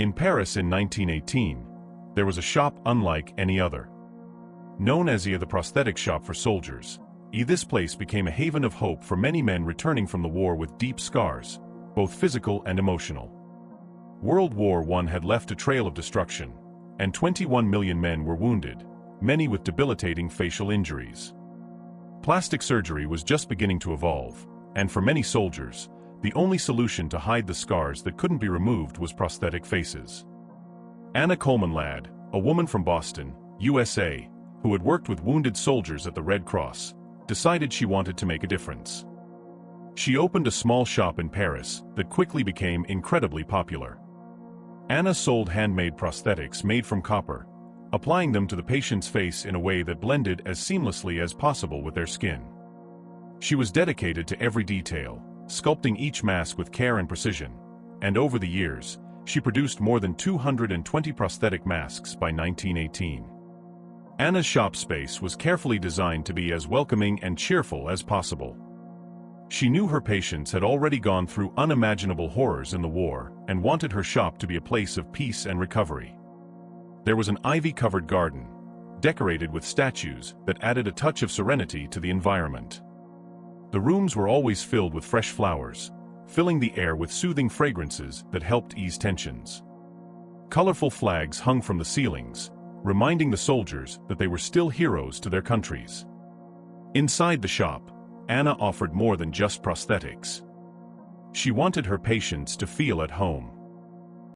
In Paris in 1918, there was a shop unlike any other. Known as the prosthetic shop for soldiers, this place became a haven of hope for many men returning from the war with deep scars, both physical and emotional. World War I had left a trail of destruction, and 21 million men were wounded, many with debilitating facial injuries. Plastic surgery was just beginning to evolve, and for many soldiers, the only solution to hide the scars that couldn't be removed was prosthetic faces. Anna Coleman Ladd, a woman from Boston, USA, who had worked with wounded soldiers at the Red Cross, decided she wanted to make a difference. She opened a small shop in Paris that quickly became incredibly popular. Anna sold handmade prosthetics made from copper, applying them to the patient's face in a way that blended as seamlessly as possible with their skin. She was dedicated to every detail, sculpting each mask with care and precision, and over the years, she produced more than 220 prosthetic masks by 1918. Anna's shop space was carefully designed to be as welcoming and cheerful as possible. She knew her patients had already gone through unimaginable horrors in the war and wanted her shop to be a place of peace and recovery. There was an ivy-covered garden, decorated with statues that added a touch of serenity to the environment. The rooms were always filled with fresh flowers, filling the air with soothing fragrances that helped ease tensions. Colorful flags hung from the ceilings, reminding the soldiers that they were still heroes to their countries. Inside the shop, Anna offered more than just prosthetics. She wanted her patients to feel at home.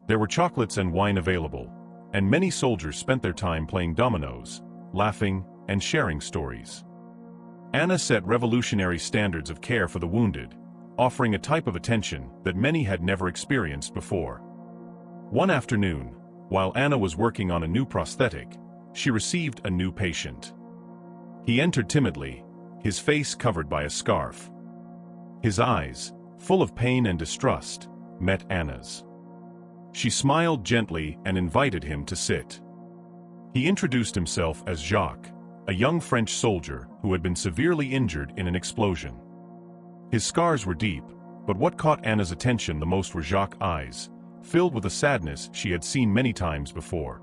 There were chocolates and wine available, and many soldiers spent their time playing dominoes, laughing, and sharing stories. Anna set revolutionary standards of care for the wounded, offering a type of attention that many had never experienced before. One afternoon, while Anna was working on a new prosthetic, she received a new patient. He entered timidly, his face covered by a scarf. His eyes, full of pain and distrust, met Anna's. She smiled gently and invited him to sit. He introduced himself as Jacques, a young French soldier who had been severely injured in an explosion. His scars were deep, but what caught Anna's attention the most were Jacques' eyes, filled with a sadness she had seen many times before.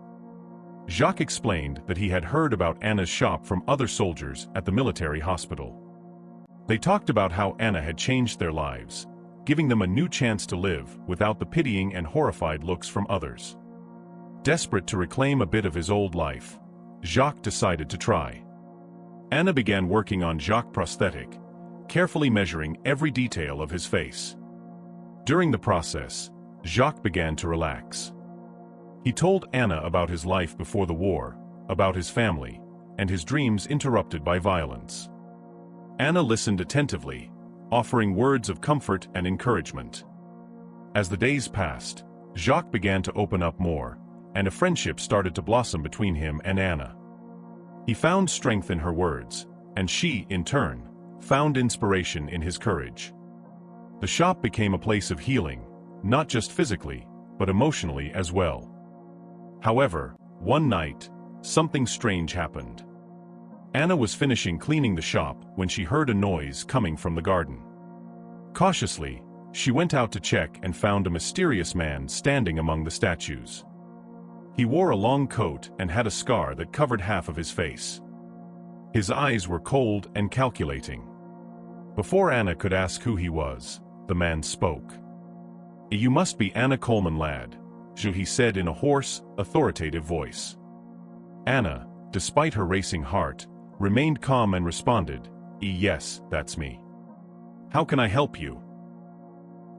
Jacques explained that he had heard about Anna's shop from other soldiers at the military hospital. They talked about how Anna had changed their lives, giving them a new chance to live without the pitying and horrified looks from others. Desperate to reclaim a bit of his old life, Jacques decided to try. Anna began working on Jacques' prosthetic, carefully measuring every detail of his face. During the process, Jacques began to relax. He told Anna about his life before the war, about his family, and his dreams interrupted by violence. Anna listened attentively, offering words of comfort and encouragement. As the days passed, Jacques began to open up more, and a friendship started to blossom between him and Anna. He found strength in her words, and she, in turn, found inspiration in his courage. The shop became a place of healing, not just physically, but emotionally as well. However, one night, something strange happened. Anna was finishing cleaning the shop when she heard a noise coming from the garden. Cautiously, she went out to check and found a mysterious man standing among the statues. He wore a long coat and had a scar that covered half of his face. His eyes were cold and calculating. Before Anna could ask who he was, the man spoke. "You must be Anna Coleman Ladd," he said in a hoarse, authoritative voice. Anna, despite her racing heart, remained calm and responded, "Yes, that's me. How can I help you?"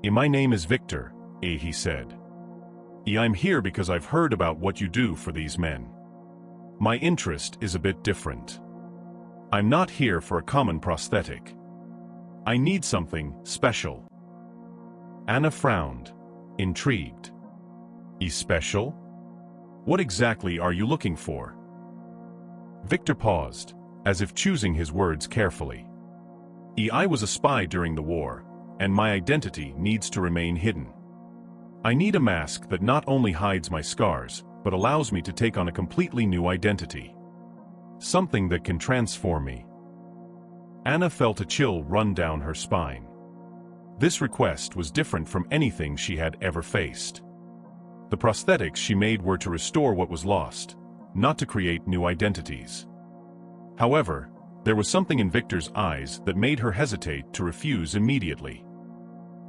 "My name is Victor," he said. "I'm here because I've heard about what you do for these men. My interest is a bit different. I'm not here for a common prosthetic. I need something special." Anna frowned, intrigued. "Special? What exactly are you looking for?" Victor paused, as if choosing his words carefully. "I was a spy during the war, and my identity needs to remain hidden. I need a mask that not only hides my scars, but allows me to take on a completely new identity. Something that can transform me." Anna felt a chill run down her spine. This request was different from anything she had ever faced. The prosthetics she made were to restore what was lost, not to create new identities. However, there was something in Victor's eyes that made her hesitate to refuse immediately.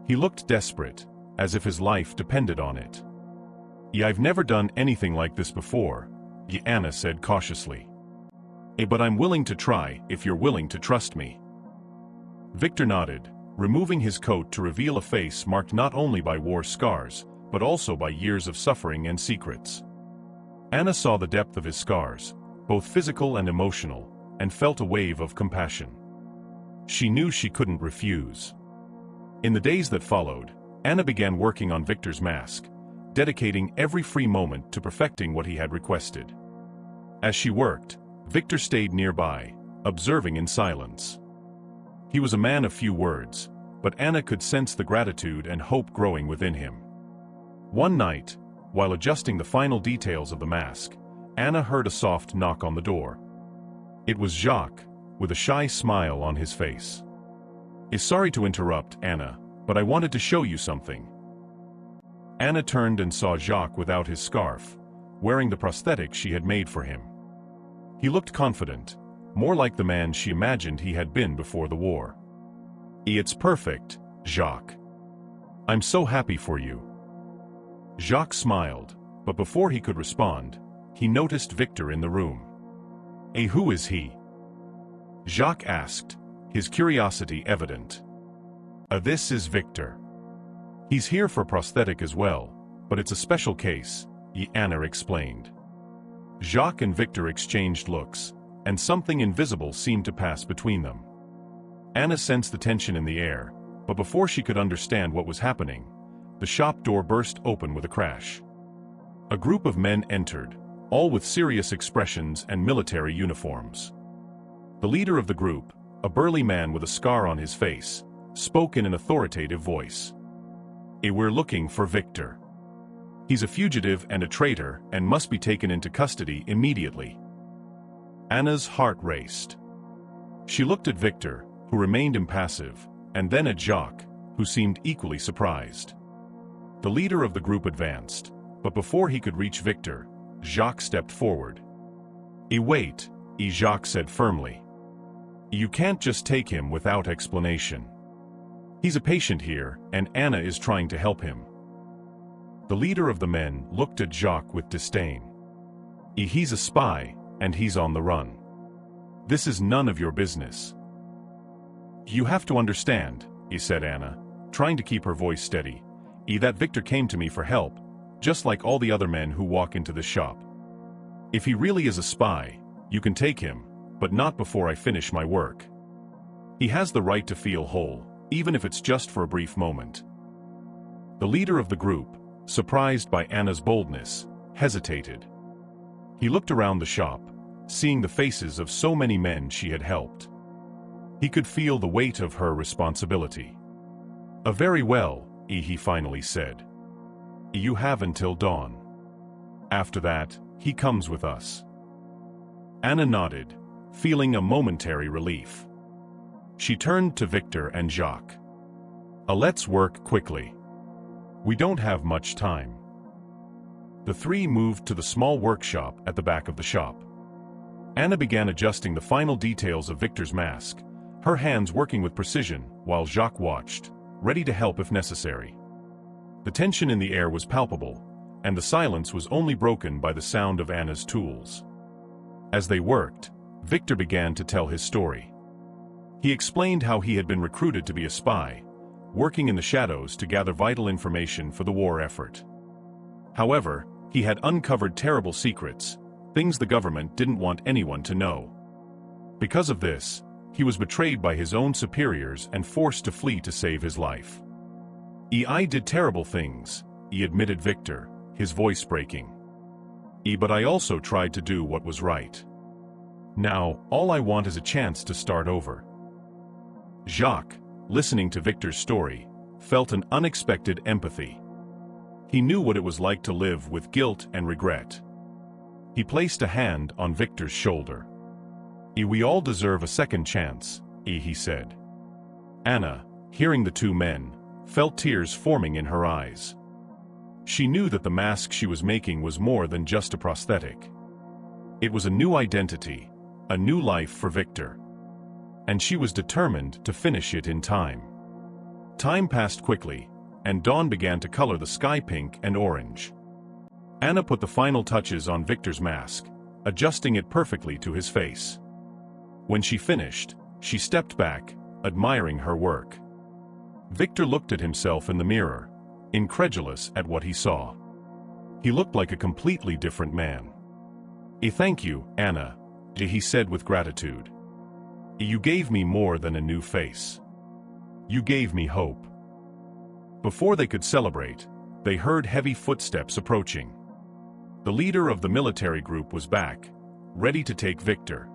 He looked desperate, as if his life depended on it. "I've never done anything like this before," Anna said cautiously. "But I'm willing to try if you're willing to trust me." Victor nodded, removing his coat to reveal a face marked not only by war scars, but also by years of suffering and secrets. Anna saw the depth of his scars, both physical and emotional, and felt a wave of compassion. She knew she couldn't refuse. In the days that followed, Anna began working on Victor's mask, dedicating every free moment to perfecting what he had requested. As she worked, Victor stayed nearby, observing in silence. He was a man of few words, but Anna could sense the gratitude and hope growing within him. One night, while adjusting the final details of the mask, Anna heard a soft knock on the door. It was Jacques, with a shy smile on his face. "Sorry to interrupt, Anna, but I wanted to show you something." Anna turned and saw Jacques without his scarf, wearing the prosthetic she had made for him. He looked confident, more like the man she imagined he had been before the war. "It's perfect, Jacques. I'm so happy for you." Jacques smiled, but before he could respond, he noticed Victor in the room. Who is he?" Jacques asked, his curiosity evident. This is Victor. He's here for prosthetic as well, but it's a special case," Anna explained. Jacques and Victor exchanged looks, and something invisible seemed to pass between them. Anna sensed the tension in the air, but before she could understand what was happening, the shop door burst open with a crash. A group of men entered, all with serious expressions and military uniforms. The leader of the group, a burly man with a scar on his face, spoke in an authoritative voice. "We're looking for Victor. He's a fugitive and a traitor and must be taken into custody immediately." Anna's heart raced. She looked at Victor, who remained impassive, and then at Jacques, who seemed equally surprised. The leader of the group advanced, but before he could reach Victor, Jacques stepped forward. Wait," Jacques said firmly. "You can't just take him without explanation. He's a patient here, and Anna is trying to help him." The leader of the men looked at Jacques with disdain. "He's a spy, and he's on the run. This is none of your business." "You have to understand," said Anna, trying to keep her voice steady, "that Victor came to me for help, just like all the other men who walk into the shop. If he really is a spy, you can take him, but not before I finish my work. He has the right to feel whole, even if it's just for a brief moment." The leader of the group, surprised by Anna's boldness, hesitated. He looked around the shop, seeing the faces of so many men she had helped. He could feel the weight of her responsibility. Very well," he finally said. "You have until dawn. After that, he comes with us." Anna nodded, feeling a momentary relief. She turned to Victor and Jacques. "Let's work quickly. We don't have much time." The three moved to the small workshop at the back of the shop. Anna began adjusting the final details of Victor's mask, her hands working with precision while Jacques watched, ready to help if necessary. The tension in the air was palpable, and the silence was only broken by the sound of Anna's tools. As they worked, Victor began to tell his story. He explained how he had been recruited to be a spy, working in the shadows to gather vital information for the war effort. However, he had uncovered terrible secrets, things the government didn't want anyone to know. Because of this, he was betrayed by his own superiors and forced to flee to save his life. "I did terrible things," admitted Victor, his voice breaking. "But I also tried to do what was right. Now, all I want is a chance to start over." Jacques, listening to Victor's story, felt an unexpected empathy. He knew what it was like to live with guilt and regret. He placed a hand on Victor's shoulder. "We all deserve a second chance," he said. Anna, hearing the two men, felt tears forming in her eyes. She knew that the mask she was making was more than just a prosthetic. It was a new identity, a new life for Victor. And she was determined to finish it in time. Time passed quickly, and dawn began to color the sky pink and orange. Anna put the final touches on Victor's mask, adjusting it perfectly to his face. When she finished, she stepped back, admiring her work. Victor looked at himself in the mirror, incredulous at what he saw. He looked like a completely different man. Thank you, Anna," he said with gratitude. "You gave me more than a new face. You gave me hope." Before they could celebrate, they heard heavy footsteps approaching. The leader of the military group was back, ready to take Victor.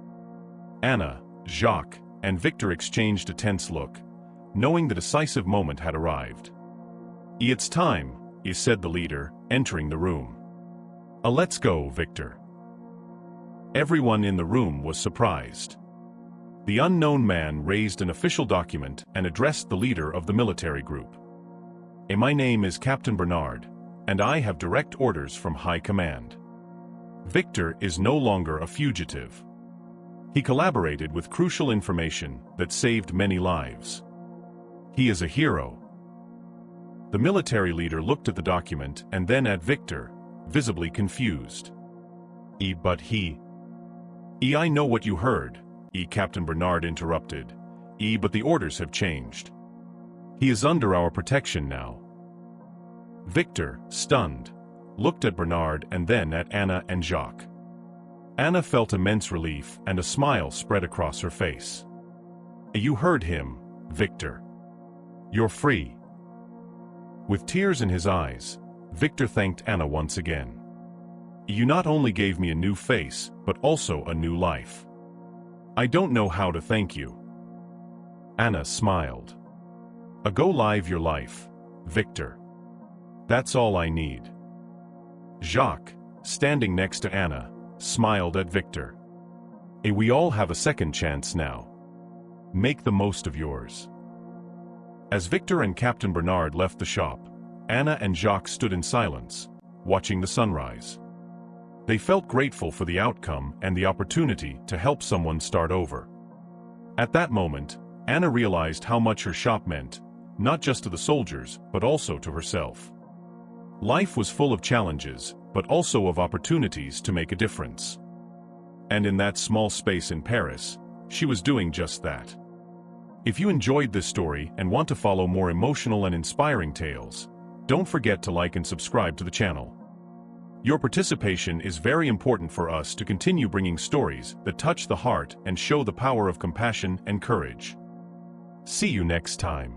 Anna, Jacques, and Victor exchanged a tense look, knowing the decisive moment had arrived. "It's time," said the leader, entering the room. "Let's go, Victor." Everyone in the room was surprised. The unknown man raised an official document and addressed the leader of the military group. "My name is Captain Bernard, and I have direct orders from High Command. Victor is no longer a fugitive. He collaborated with crucial information that saved many lives. He is a hero." The military leader looked at the document and then at Victor, visibly confused. But he... I know what you heard," Captain Bernard interrupted. "But the orders have changed. He is under our protection now." Victor, stunned, looked at Bernard and then at Anna and Jacques. Anna felt immense relief and a smile spread across her face. "You heard him, Victor. You're free." With tears in his eyes, Victor thanked Anna once again. "You not only gave me a new face, but also a new life. I don't know how to thank you." Anna smiled. "Go live your life, Victor. That's all I need." Jacques, standing next to Anna, smiled at Victor. "We all have a second chance now. Make the most of yours." As Victor and Captain Bernard left the shop, Anna and Jacques stood in silence, watching the sunrise. They felt grateful for the outcome and the opportunity to help someone start over. At that moment, Anna realized how much her shop meant, not just to the soldiers, but also to herself. Life was full of challenges, but also of opportunities to make a difference. And in that small space in Paris, she was doing just that. If you enjoyed this story and want to follow more emotional and inspiring tales, don't forget to like and subscribe to the channel. Your participation is very important for us to continue bringing stories that touch the heart and show the power of compassion and courage. See you next time.